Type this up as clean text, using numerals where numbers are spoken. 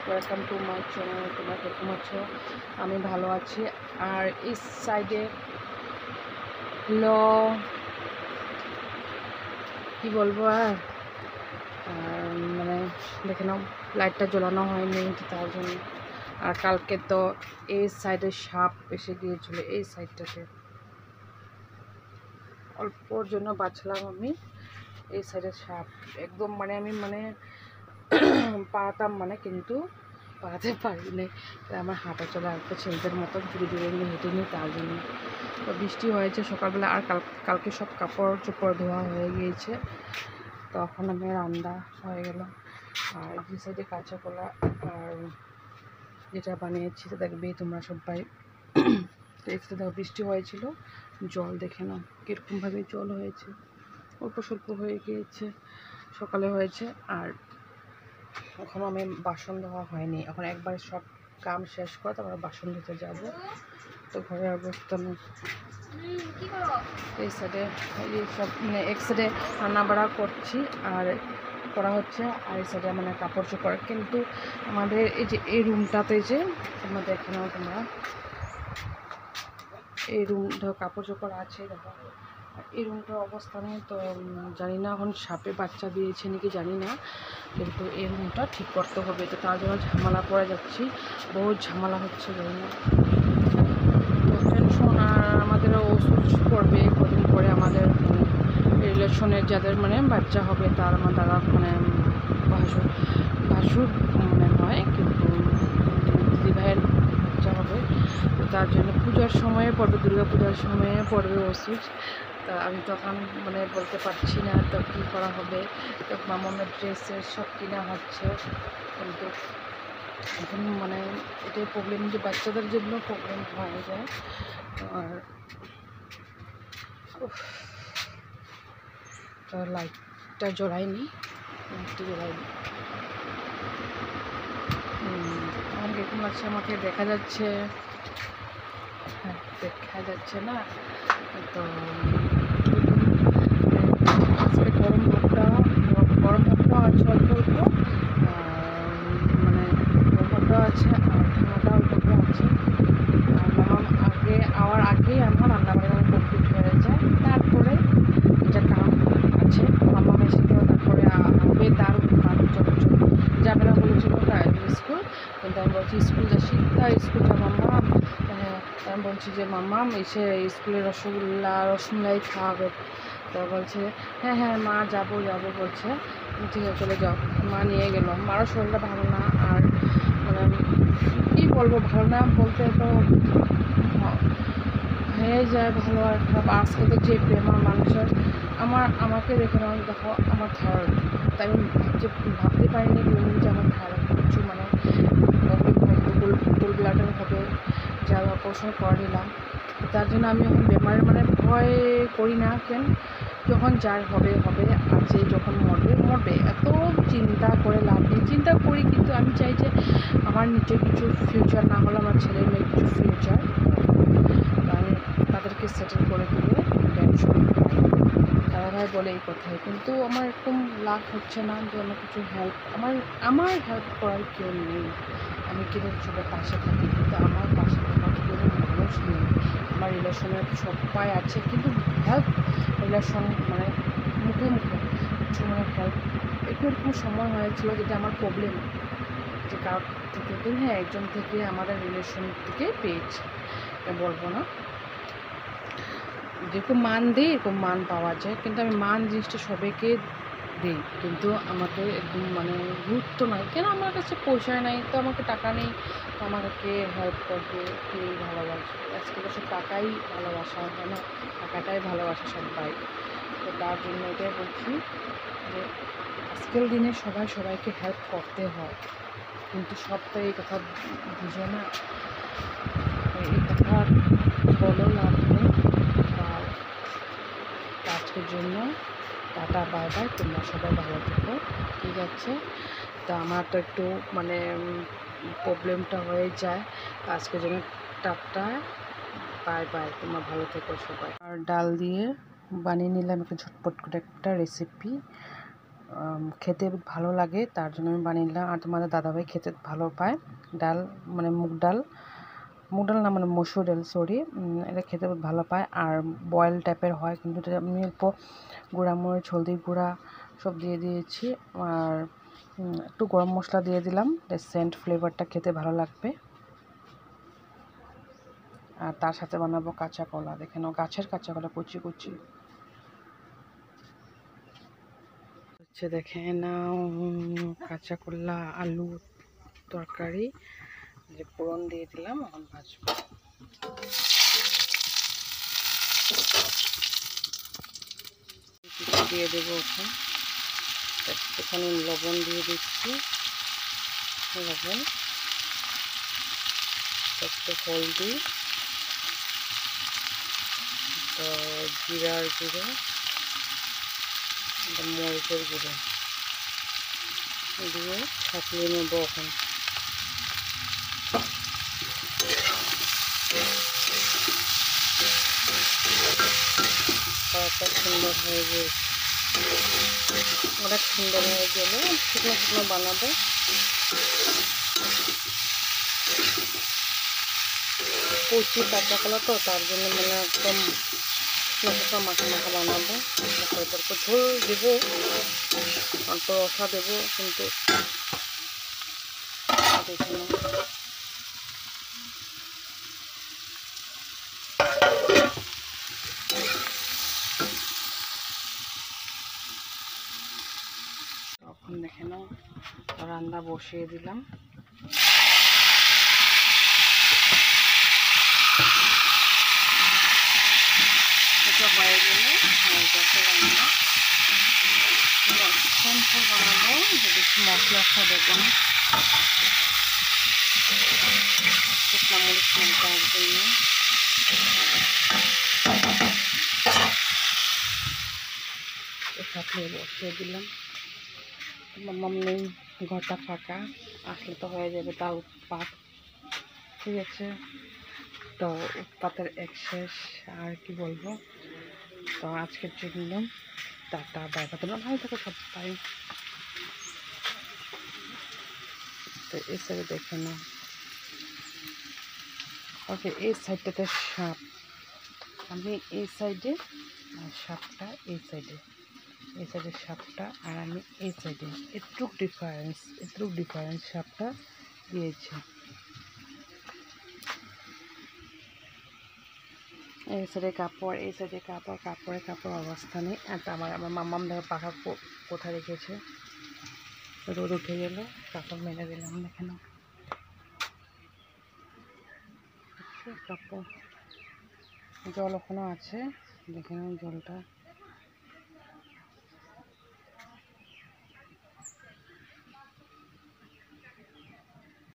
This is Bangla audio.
Welcome to my channel. তোমরা কেমন আছো? আমি ভালো আছি। আর এই সাইডে হলো কি বলবো আর মানে দেখে নাও, লাইটটা জ্বালানো হয়নি তার জন্য। আর কালকে তো এই সাইডে সাপ এসে গিয়েছিল, এই সাইডটাতে অল্পর জন্য বাঁচলাম আমি। এই সাইডে সাপ একদম আমি পারতাম কিন্তু পারাতে পারিনি। আমার হাঁটা চলা একটা ছেলেদের মতন ধীরে ধীরে এমনি হেঁটে নিই, তার জন্য। তো বৃষ্টি হয়েছে সকালবেলা, আর কালকে সব কাপড় চোপড় ধোয়া হয়ে গিয়েছে। তখন আমি রান্না হয়ে গেল। আর যে সাইডে কাঁচা কলা আর যেটা বানিয়েছি তো দেখবে তোমরা সবাই। তো একটু দেখো বৃষ্টি হয়েছিল, জল দেখে নাও কীরকমভাবে জল হয়েছে, অল্প স্বল্প হয়ে গিয়েছে, সকালে হয়েছে। আর এখনও আমি বাসন ধোয়া হয়নি, এখন একবার সব কাম শেষ করে তারপর বাসন ধুতে যাবো। তো ঘরের অবস্থা এই সাইডে এই সব এক সাইডে রান্নাবাড়া করছি আর করা হচ্ছে, আর এই সাইডে কাপড় চোপড়। কিন্তু আমাদের এই যে এই রুমটাতে যে তোমরা দেখে নাও, তোমরা এই রুমটা কাপড় চোপড় আছে দেখো। এই রুমটার অবস্থা নিয়ে তো জানি না এখন সাপে বাচ্চা দিয়েছে নাকি জানি না, কিন্তু এই রুমটা ঠিক করতে হবে। তো তার জন্য ঝামেলা পড়ে যাচ্ছি, বহুত ঝামেলা হচ্ছে জানি না। টেনশন। আর আমাদের ওষুধ পড়বে কদিন পরে, আমাদের রিলেশনের যাদের বাচ্চা হবে তার দ্বারা ভাসুর হয়, কিন্তু দিদিভাইয়ের বাচ্চা হবে। তো তার জন্য পূজার সময়ে পড়বে, দুর্গা পূজার সময়ে পড়বে ওষুধ। তা আমি তখন বলতে পারছি না তো কী করা হবে। তো মামামের ড্রেসের সব কিনা হচ্ছে, কিন্তু এখন এটাই প্রবলেম যে বাচ্চাদের জন্য প্রবলেম হয়ে যায়। আর লাইটটা জ্বলাইনি, আমার কিরকম লাগছে, আমাকে দেখা যাচ্ছে? হ্যাঁ, দেখা যাচ্ছে না তো। আজকে গরম ভাতটা আছে অল্প অল্প, গরম ভাতটাও আছে আর ঠান্ডাটাও অল্প আছে। আর আগেই আমার রান্নাবান্না কমপ্লিট হয়ে যায়, তারপরে এটা কাম আছে মামামের সাথে। তারপরে হবে তার যখন যাবে না বলেছিল স্কুল, কিন্তু আমি বলছি স্কুল যাচ্ছি, তাই স্কুল যা মাম্মা। আমি বলছি যে মাম্মাম এসে স্কুলে রসমালাই খাওয়াবে। তো বলছে হ্যাঁ হ্যাঁ মা যাবো বলছে। ঠিক আছে চলে যাও। মা নিয়ে গেল। মারও শরীরটা ভালো না, আর কী বলবো, ভালো না বলতে তো হয়ে যায় ভালো আর খারাপ। আজকে তো যে প্রেমার মানুষের আমাকে দেখে নাও, দেখো আমার থায়রয়েড। তাই আমি ভাবতে পারিনি যে আমার থায়রয়েড কিছু গোল ব্লাডার হবে, যা অপারেশন করে নিলাম। তার জন্য আমি এখন বেমারের ভয় করি না। কেন, যখন যার হবে আর যে যখন মরবে এত চিন্তা করে লাভ নেই। চিন্তা করি, কিন্তু আমি চাই যে আমার নিজের কিছু ফিউচার না হলে আমার ছেলে মেয়ের কিছু ফিউচার আমি তাদেরকে সেটেল করে দিলে টেনশন হয়। দাদাভাই বলে এই কথাই, কিন্তু আমার এরকম লাভ হচ্ছে না যে আমার কিছু হেল্প আমার হেল্প করার কেউ নেই। আমি কিন্তু সবার পাশে থাকি, কিন্তু আমার পাশে থাকার কেউ মানুষ নেই। আমার রিলেশনের সবাই আছে, কিন্তু হেল্প রিলেশন মুখে কিছু হেল্প এরকম সময় হয়েছিল, যেটা আমার প্রবলেম যে কারোর থেকে, কিন্তু হ্যাঁ একজন থেকে আমাদের রিলেশন থেকে পেয়েছি, বলবো না। যেরকম মান দিই এরকম মান পাওয়া যায়, কিন্তু আমি মান জিনিসটা সবাইকে দিই, কিন্তু আমাকে একদম গুরুত্ব নয়। কেন, আমার কাছে পয়সা নাই তো, আমাকে টাকা নেই তো আমাকে হেল্প করবে কে ভালোবাসবে? আজকে তো সব টাকাই ভালোবাসা, কেন টাকাটাই ভালোবাসা সবাই। তো তার জন্য এটাই বলছি যে আজকের দিনে সবাইকে হেল্প করতে হয়, কিন্তু সব তো এই কথা বুঝে না। এই কথা বলো লাভ নেই। আর আজকের জন্য টাটা বাই বাই, তোমরা সবাই ভালো থেকো, ঠিক আছে? তো আমার তো একটু প্রবলেমটা হয়ে যায়, আজকের জন্য টাটা বাই বাই, তোমরা ভালো থেকো সবাই। আর ডাল দিয়ে বানিয়ে নিলাম একটু ঝটপট করে একটা রেসিপি, খেতে ভালো লাগে, তার জন্য আমি বানিয়ে নিলাম। আর তোমাদের দাদাভাই খেতে ভালো পায় ডাল, মানে মুগ ডাল না, মানে মসুর ডাল, সরি, এটা খেতে ভালো পায়। আর বয়েল টাইপের হয়, কিন্তু এটা আমি অল্প গুঁড়ামরিচ, হলদি গুঁড়া সব দিয়ে দিয়েছি। আর একটু গরম মশলা দিয়ে দিলাম, সেন্ট ফ্লেভারটা খেতে ভালো লাগবে। আর তার সাথে বানাবো কাঁচা কলা, দেখে নাও, গাছের কাঁচা কলা, কুচি কুচি হচ্ছে, দেখে নাও, কাঁচা কলা আলু তরকারি, যে ফোড়ন দিয়ে দিলাম, এখন ভাজবো। দিয়ে দেবো এখন, একটুখানি লবণ দিয়ে দিচ্ছি, লবণ, একটু হলদি, তো জিরার গুঁড়ো, মরিচের গুঁড়ো দিয়ে ছাপিয়ে নেবো এখন। কড়াটা সুন্দর হয়ে গিয়েছে, অনেক সুন্দর হয়ে গেলে শুকনো শুকনো বানাবো। কচি কাঁচা কলা তো, তার জন্য মানে একদম শুকনো মাখা মাখা বানাবো। হয়তো অল্প ঝোল দেবো, অল্প রসা দেবো, কিন্তু দেখে নাও। তখন দেখে নাও, রান্না বসিয়ে দিলাম। এটা হয়ে গেলে হয়ে যাচ্ছে রান্না। সিম্পল বানাবো, বেশি মশলা দেবো না, শুকনো মরিচ দেওয়ার জন্য। সাথে বসিয়ে দিলাম। মাম্মাম নেই, ঘরটা ফাঁকা, আসলে তো হয়ে যাবে তার উৎপাত। ঠিক আছে, তো উৎপাতের এক শেষ, আর কি বলবো। তো আজকের জন্য টাটা, বাই বাই, তোমরা ভালো থাকো সবাই। তো এই সাইডে দেখে নাও, ওকে, এই সাইডটাতে সাপ, আমি এই সাইডে, আর সাপটা এই সাইডে, এই সাইডে সাপটা, আর আমি এই সাইডে। এটুক ডিফারেন্স সাপটা দিয়েছে। এই সাইডে কাপড়, এই সাইডে কাপড়, কাপড় অবস্থা নেই। আর আমার মাম্মাম দেখো পাখা কোথায় রেখেছে, রোদ উঠে গেল, কাপড় মেলে দিলাম। দেখে নাও, কাপড়, জল ওখানে আছে, দেখে নাও জলটা।